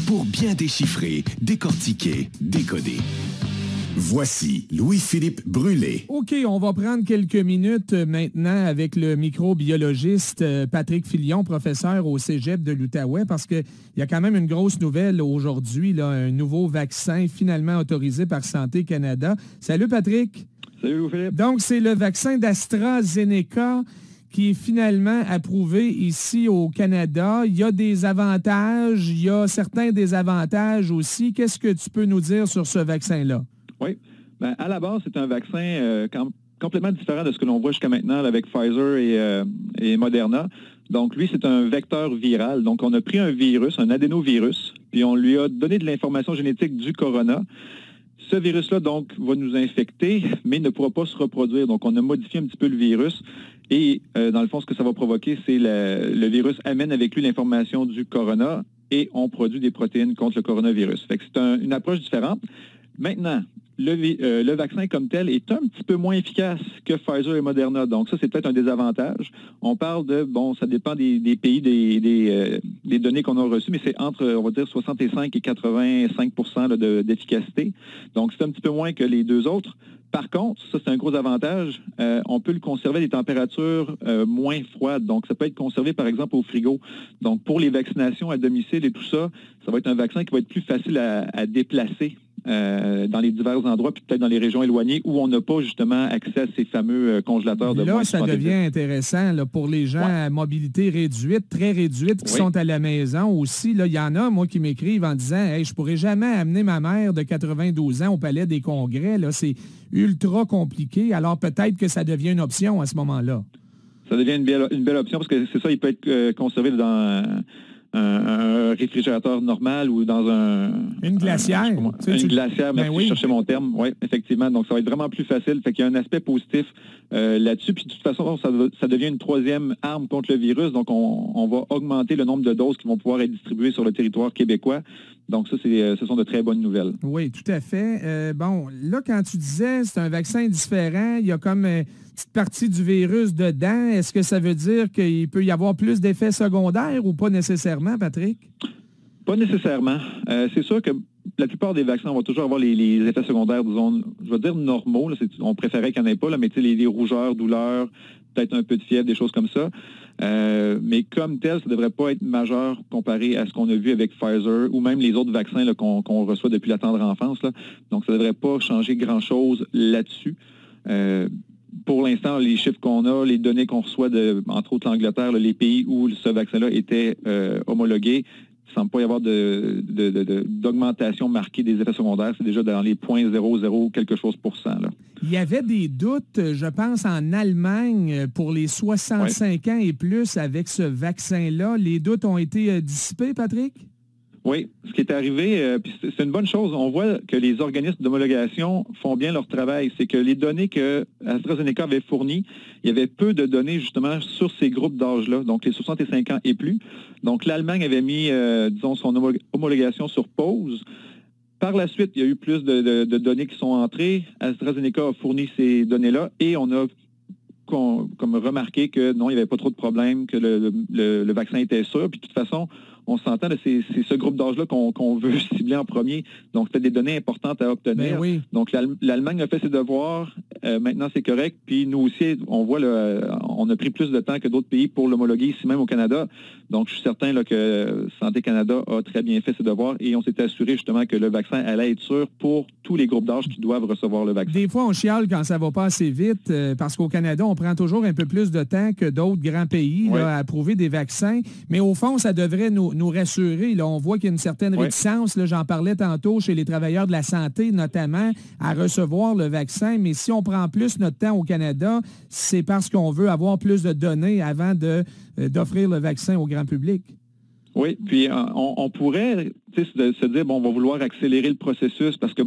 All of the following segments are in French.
pour bien déchiffrer, décortiquer, décoder. Voici Louis-Philippe Brûlé. OK, on va prendre quelques minutes maintenant avec le microbiologiste Patrick Filion, professeur au Cégep de l'Outaouais, parce qu'il y a quand même une grosse nouvelle aujourd'hui, là, un nouveau vaccin finalement autorisé par Santé Canada. Salut Patrick. Salut Louis-Philippe. Donc, c'est le vaccin d'AstraZeneca qui est finalement approuvé ici au Canada. Il y a des avantages, il y a certains désavantages aussi. Qu'est-ce que tu peux nous dire sur ce vaccin-là? Oui. Bien, à la base, c'est un vaccin complètement différent de ce que l'on voit jusqu'à maintenant là, avec Pfizer et Moderna. Donc, lui, c'est un vecteur viral. Donc, on a pris un virus, un adénovirus, puis on lui a donné de l'information génétique du corona. Ce virus-là, donc, va nous infecter, mais ne pourra pas se reproduire. Donc, on a modifié un petit peu le virus. Et, dans le fond, ce que ça va provoquer, c'est le virus amène avec lui l'information du corona et on produit des protéines contre le coronavirus. Fait que c'est une approche différente. Maintenant, le vaccin comme tel est un petit peu moins efficace que Pfizer et Moderna. Donc, ça, c'est peut-être un désavantage. On parle de, ça dépend des pays, des données qu'on a reçues, mais c'est entre, on va dire, 65 et 85 % d'efficacité. Donc, c'est un petit peu moins que les deux autres. Par contre, ça, c'est un gros avantage. On peut le conserver à des températures moins froides. Donc, ça peut être conservé, par exemple, au frigo. Donc, pour les vaccinations à domicile et tout ça, ça va être un vaccin qui va être plus facile à déplacer dans les divers endroits, puis peut-être dans les régions éloignées où on n'a pas justement accès à ces fameux congélateurs de moins Là, ça devient intéressant là, pour les gens à mobilité réduite, très réduite, qui sont à la maison aussi. Là, il y en a, moi, qui m'écrivent en disant « Hey, je pourrais jamais amener ma mère de 92 ans au Palais des Congrès. Là, c'est ultra compliqué. » Alors, peut-être que ça devient une option à ce moment-là. Ça devient une belle option parce que c'est ça, il peut être conservé dans un réfrigérateur normal ou dans une glacière. Une glacière, merci, je cherchais mon terme. Oui, effectivement. Donc, ça va être vraiment plus facile. Fait qu'il y a un aspect positif là-dessus. Puis, de toute façon, ça devient une troisième arme contre le virus. Donc, on va augmenter le nombre de doses qui vont pouvoir être distribuées sur le territoire québécois. Donc, ça, ce sont de très bonnes nouvelles. Oui, tout à fait. Là, quand tu disais c'est un vaccin différent, il y a comme une petite partie du virus dedans. Est-ce que ça veut dire qu'il peut y avoir plus d'effets secondaires ou pas nécessairement, Patrick? Pas nécessairement. C'est sûr que la plupart des vaccins, on va toujours avoir les effets secondaires, disons, je vais dire normaux. Là, on préférait qu'il n'y en ait pas, là, mais les rougeurs, douleurs, peut-être un peu de fièvre, des choses comme ça. Mais comme tel, ça ne devrait pas être majeur comparé à ce qu'on a vu avec Pfizer ou même les autres vaccins qu'on reçoit depuis la tendre enfance. Là. Donc, ça ne devrait pas changer grand-chose là-dessus. Pour l'instant, les chiffres qu'on a, les données qu'on reçoit entre autres l'Angleterre, les pays où ce vaccin-là était homologué, il ne semble pas y avoir d'augmentation marquée des effets secondaires. C'est déjà dans les 0,00 quelque chose %. Là. Il y avait des doutes, je pense, en Allemagne pour les 65 ans et plus avec ce vaccin-là. Les doutes ont été dissipés, Patrick? Oui, ce qui est arrivé, puis c'est une bonne chose. On voit que les organismes d'homologation font bien leur travail. C'est que les données que AstraZeneca avait fournies, il y avait peu de données justement sur ces groupes d'âge-là, donc les 65 ans et plus. Donc l'Allemagne avait mis, son homologation sur pause. Par la suite, il y a eu plus de données qui sont entrées. AstraZeneca a fourni ces données-là et on a comme remarqué que non, il n'y avait pas trop de problèmes, que le vaccin était sûr. Puis de toute façon, on s'entend, c'est ce groupe d'âge-là qu'on veut cibler en premier. Donc, c'est des données importantes à obtenir. Ben oui. Donc, l'Allemagne a fait ses devoirs. Maintenant, c'est correct. Puis, nous aussi, on voit, on a pris plus de temps que d'autres pays pour l'homologuer ici même au Canada. Donc, je suis certain là, que Santé Canada a très bien fait ses devoirs et on s'est assuré justement que le vaccin allait être sûr pour tous les groupes d'âge qui doivent recevoir le vaccin. Des fois, on chiale quand ça va pas assez vite parce qu'au Canada, on prend toujours un peu plus de temps que d'autres grands pays là, à approuver des vaccins. Mais au fond, ça devrait nous rassurer. Là, on voit qu'il y a une certaine réticence. Là, j'en parlais tantôt chez les travailleurs de la santé, notamment, à recevoir le vaccin. Mais si on prend plus notre temps au Canada, c'est parce qu'on veut avoir plus de données avant d'offrir le vaccin au grand public. Oui, puis on pourrait se dire, on va vouloir accélérer le processus parce que,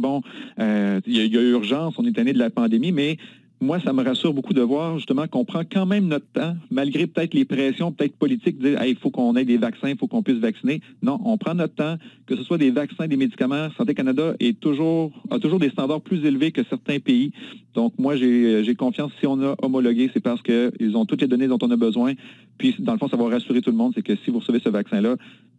il y a urgence, on est tanné de la pandémie, mais moi, ça me rassure beaucoup de voir justement qu'on prend quand même notre temps, malgré peut-être les pressions, peut-être politiques, de dire il faut qu'on ait des vaccins, il faut qu'on puisse vacciner. Non, on prend notre temps, que ce soit des vaccins, des médicaments. Santé Canada a toujours des standards plus élevés que certains pays. Donc, moi, j'ai confiance. Si on a homologué, c'est parce qu'ils ont toutes les données dont on a besoin. Puis, dans le fond, ça va rassurer tout le monde, c'est que si vous recevez ce vaccin-là,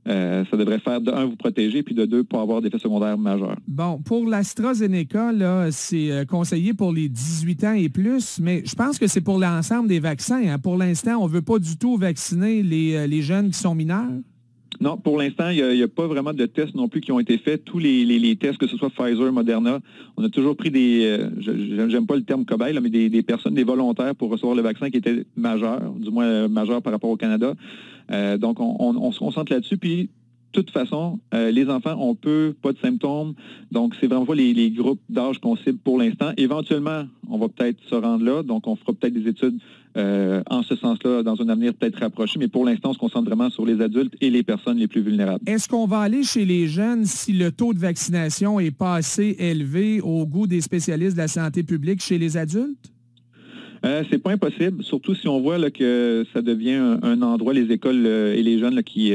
ça devrait faire, de un, vous protéger, puis de deux, pas avoir d'effets secondaires majeurs. Bon, pour l'AstraZeneca, là, c'est conseillé pour les 18 ans et plus, mais je pense que c'est pour l'ensemble des vaccins. Hein. Pour l'instant, on ne veut pas du tout vacciner les jeunes qui sont mineurs? Non, pour l'instant, il n'y a pas vraiment de tests non plus qui ont été faits. Tous les tests, que ce soit Pfizer, Moderna, on a toujours pris j'aime pas le terme cobaye, là, mais des personnes, des volontaires pour recevoir le vaccin qui étaient majeurs, du moins majeurs par rapport au Canada. Donc, on se concentre là-dessus. Puis, de toute façon, les enfants ont peu, pas de symptômes. Donc, c'est vraiment pas les groupes d'âge qu'on cible pour l'instant. Éventuellement, on va peut-être se rendre là. Donc, on fera peut-être des études en ce sens-là dans un avenir peut-être rapproché. Mais pour l'instant, on se concentre vraiment sur les adultes et les personnes les plus vulnérables. Est-ce qu'on va aller chez les jeunes si le taux de vaccination est pas assez élevé au goût des spécialistes de la santé publique chez les adultes? C'est pas impossible, surtout si on voit là, que ça devient un endroit, les écoles et les jeunes, là, qui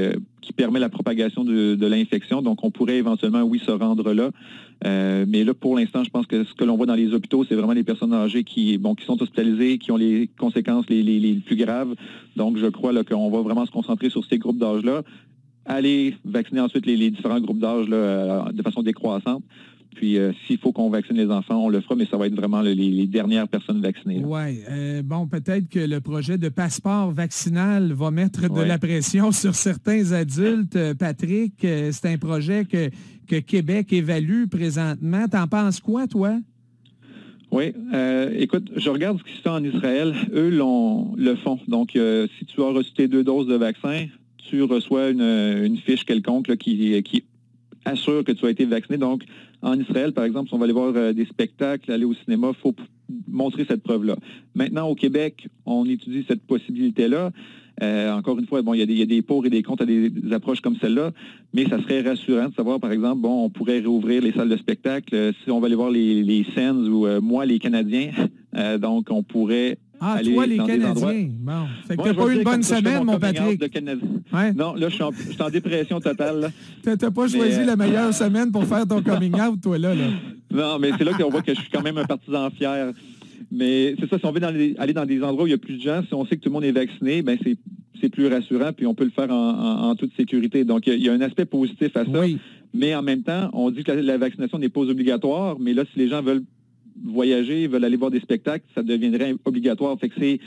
permet la propagation de l'infection. Donc, on pourrait éventuellement, oui, se rendre là. Mais là, pour l'instant, je pense que ce que l'on voit dans les hôpitaux, c'est vraiment les personnes âgées qui sont hospitalisées, qui ont les conséquences les plus graves. Donc, je crois là, qu'on va vraiment se concentrer sur ces groupes d'âge-là. Aller vacciner ensuite les différents groupes d'âge là, de façon décroissante. Puis, s'il faut qu'on vaccine les enfants, on le fera, mais ça va être vraiment les dernières personnes vaccinées. Oui. Bon, peut-être que le projet de passeport vaccinal va mettre de la pression sur certains adultes. Patrick, c'est un projet que Québec évalue présentement. T'en penses quoi, toi? Oui. Écoute, je regarde ce qui se fait en Israël. Eux le font. Donc, si tu as reçu tes 2 doses de vaccin, tu reçois une fiche quelconque là, qui assure que tu as été vacciné. Donc, en Israël, par exemple, si on va aller voir des spectacles, aller au cinéma, il faut montrer cette preuve-là. Maintenant, au Québec, on étudie cette possibilité-là. Encore une fois, bon, il y a des pour et des contre à des approches comme celle-là, mais ça serait rassurant de savoir, par exemple, bon, on pourrait réouvrir les salles de spectacle. Si on va aller voir les Sens ou moi, les Canadiens, donc on pourrait aller toi, les dans Canadiens. Des endroits. Bon. Fait que t'as pas eu une bonne semaine, mon Patrick. Ouais. Non, là, je suis en dépression totale. T'as pas choisi la meilleure semaine pour faire ton coming out, toi, là. Non, mais c'est là qu'on voit que je suis quand même un partisan fier. Mais c'est ça, si on veut aller dans des endroits où il y a plus de gens, si on sait que tout le monde est vacciné, ben c'est plus rassurant, puis on peut le faire en toute sécurité. Donc, il y a un aspect positif à ça. Oui. Mais en même temps, on dit que la vaccination n'est pas obligatoire, mais là, si les gens veulent voyager, veulent aller voir des spectacles, ça deviendrait obligatoire. Fait que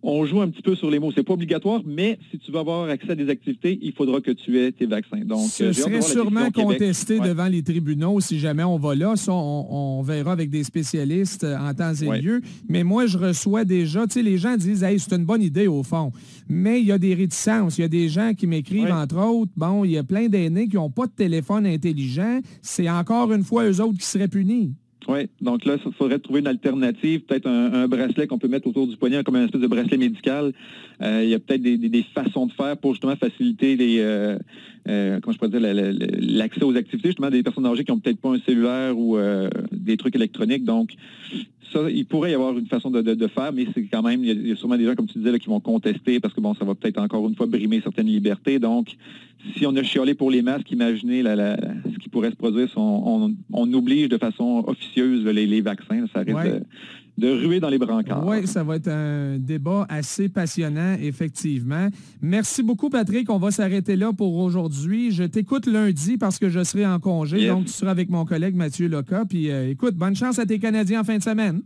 on joue un petit peu sur les mots. C'est pas obligatoire, mais si tu veux avoir accès à des activités, il faudra que tu aies tes vaccins. Donc, ce serait sûrement contesté devant les tribunaux si jamais on va là. Ça, on verra avec des spécialistes en temps et lieu. Mais moi, je reçois déjà, tu sais, les gens disent, hey, c'est une bonne idée au fond. Mais il y a des réticences. Il y a des gens qui m'écrivent, entre autres, bon, il y a plein d'aînés qui n'ont pas de téléphone intelligent. C'est encore une fois eux autres qui seraient punis. Oui, donc là, il faudrait trouver une alternative, peut-être un bracelet qu'on peut mettre autour du poignet, comme une espèce de bracelet médical. Il y a peut-être des façons de faire pour justement faciliter comment je pourrais dire, l'accès aux activités, justement, des personnes âgées qui n'ont peut-être pas un cellulaire ou des trucs électroniques. Donc, ça, il pourrait y avoir une façon de faire, mais c'est quand même, il y a sûrement des gens, comme tu disais, là, qui vont contester parce que, bon, ça va peut-être encore une fois brimer certaines libertés. Donc, si on a chiolé pour les masques, imaginez ce qui pourrait se produire si on oblige de façon officieuse les vaccins. Ça risque de ruer dans les brancards. Oui, ça va être un débat assez passionnant, effectivement. Merci beaucoup, Patrick. On va s'arrêter là pour aujourd'hui. Je t'écoute lundi parce que je serai en congé, donc tu seras avec mon collègue Mathieu Loca. Puis écoute, bonne chance à tes Canadiens en fin de semaine.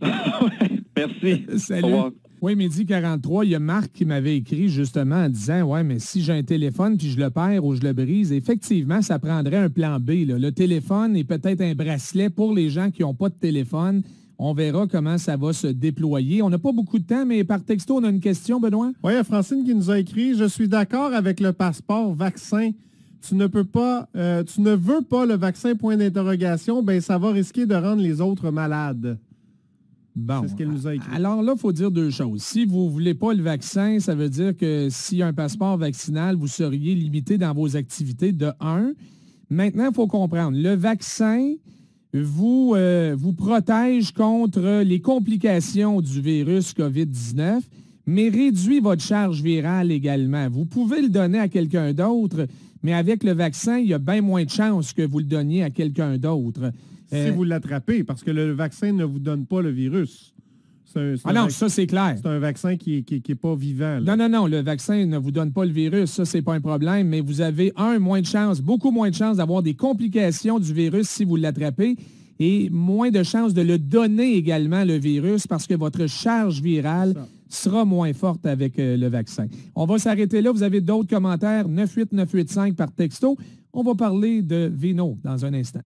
Merci. Salut. Au revoir. Oui, midi 43, il y a Marc qui m'avait écrit justement en disant « Ouais, mais si j'ai un téléphone puis je le perds ou je le brise, effectivement, ça prendrait un plan B. Là. Le téléphone et peut-être un bracelet pour les gens qui n'ont pas de téléphone. On verra comment ça va se déployer. On n'a pas beaucoup de temps, mais par texto, on a une question, Benoît? Oui, il y a Francine qui nous a écrit « Je suis d'accord avec le passeport vaccin. Tu ne veux pas le vaccin, point d'interrogation, ben ça va risquer de rendre les autres malades. » Bon. C'est ce qu'elle nous a écrit. Alors là, il faut dire 2 choses. Si vous ne voulez pas le vaccin, ça veut dire que s'il y a un passeport vaccinal, vous seriez limité dans vos activités de 1. Maintenant, il faut comprendre. Le vaccin vous protège contre les complications du virus COVID-19, mais réduit votre charge virale également. Vous pouvez le donner à quelqu'un d'autre, mais avec le vaccin, il y a bien moins de chances que vous le donniez à quelqu'un d'autre. Si vous l'attrapez, parce que le vaccin ne vous donne pas le virus. non, ça, c'est clair. C'est un vaccin qui n'est pas vivant. Là. Non, le vaccin ne vous donne pas le virus. Ça, c'est pas un problème, mais vous avez, beaucoup moins de chances d'avoir des complications du virus si vous l'attrapez et moins de chances de le donner également, le virus, parce que votre charge virale sera moins forte avec le vaccin. On va s'arrêter là. Vous avez d'autres commentaires, 98985 par texto. On va parler de Vino dans un instant.